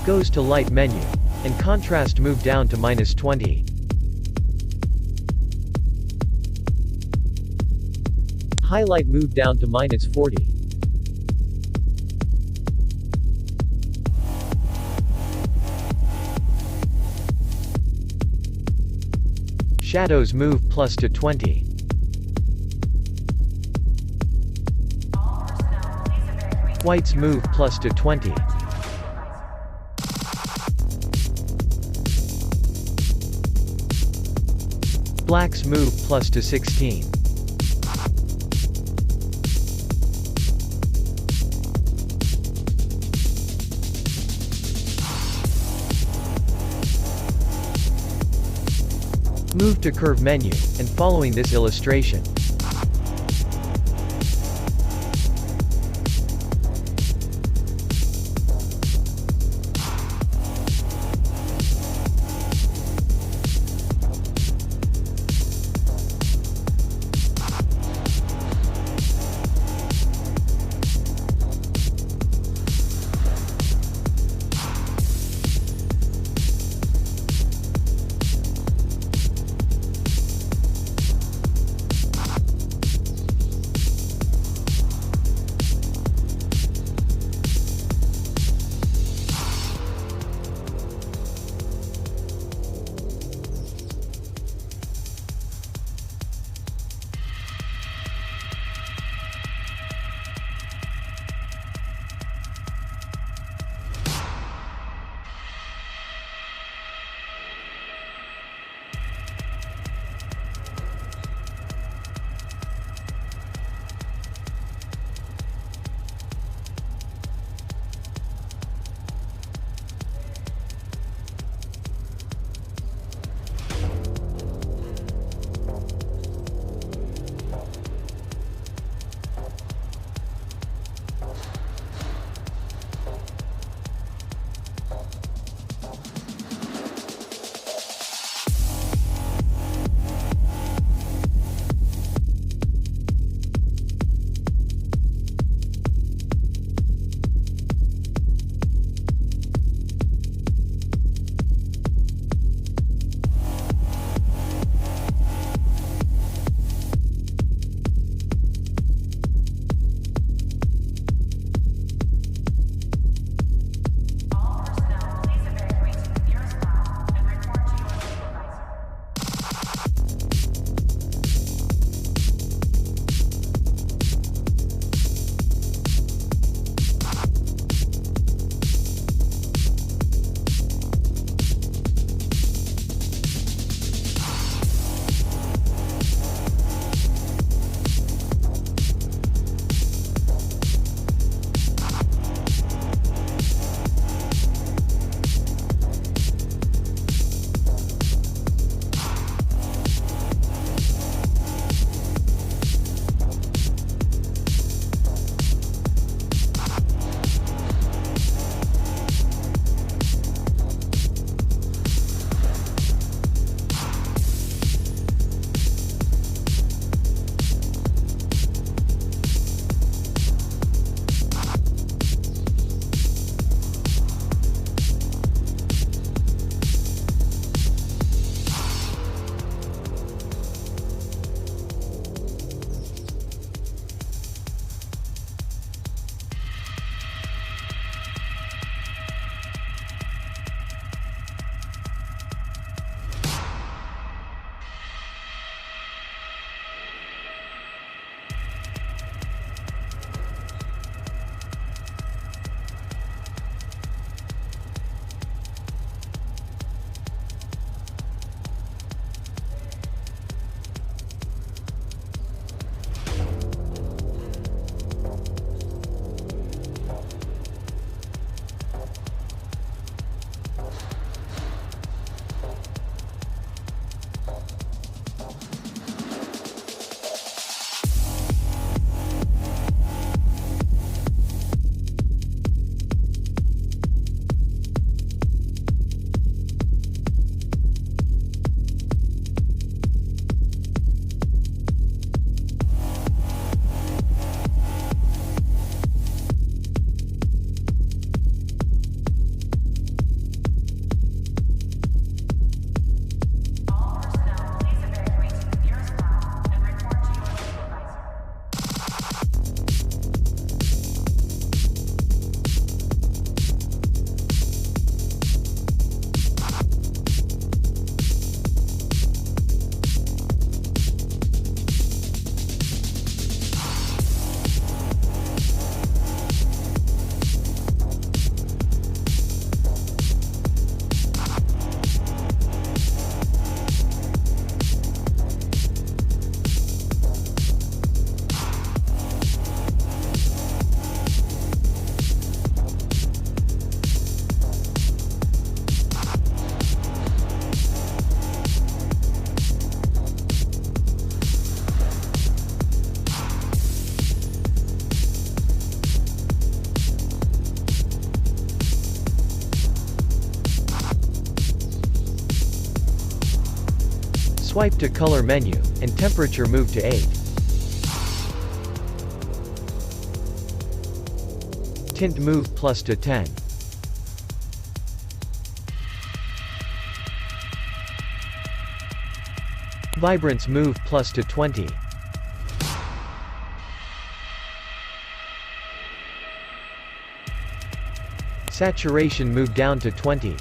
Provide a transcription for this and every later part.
goes to light menu. And contrast move down to -20. Highlight move down to -40. Shadows move plus to 20. Whites move plus to 20. Blacks move plus to 16. Move to curve menu, and following this illustration. Swipe to Color menu, and Temperature move to 8. Tint move plus to 10. Vibrance move plus to 20. Saturation move down to 20.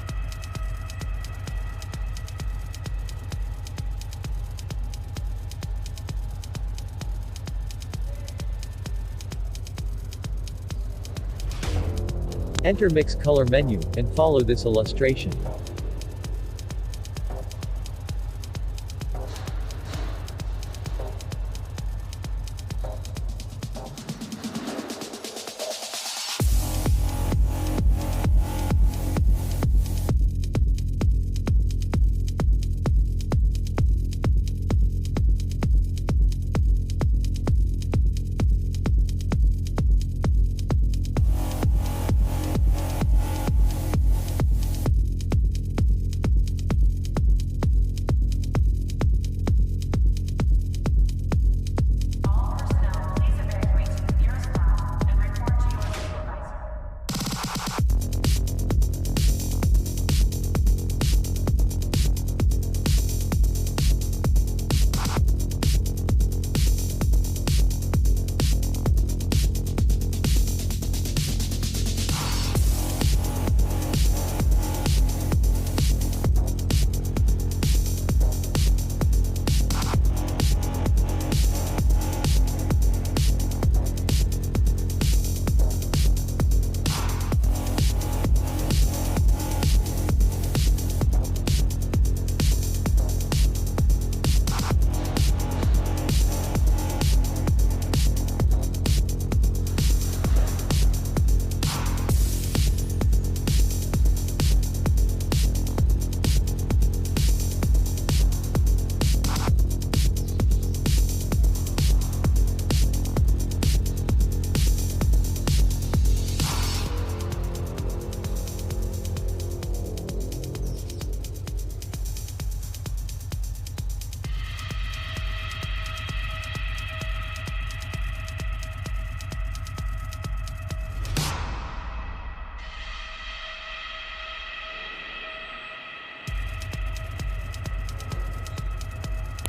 Enter Mix Color menu, and follow this illustration.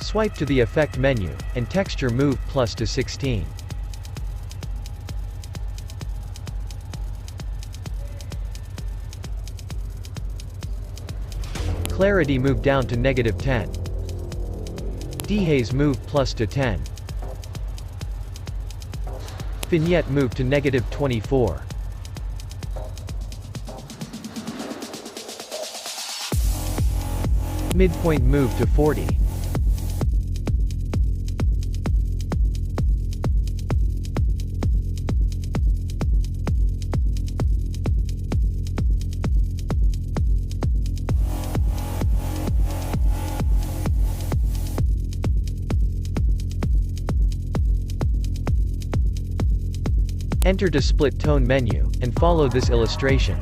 Swipe to the Effect menu, and Texture move plus to 16. Clarity move down to -10. Dehaze move plus to 10. Vignette move to -24. Midpoint move to 40. Enter to Split Tone menu, and follow this illustration.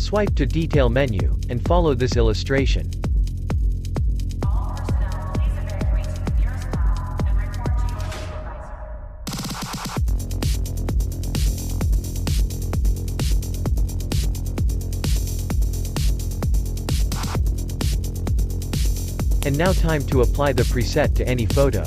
Swipe to Detail menu, and follow this illustration. All personnel, please evacuate to the nearest lab and report to your supervisor. And now time to apply the preset to any photo.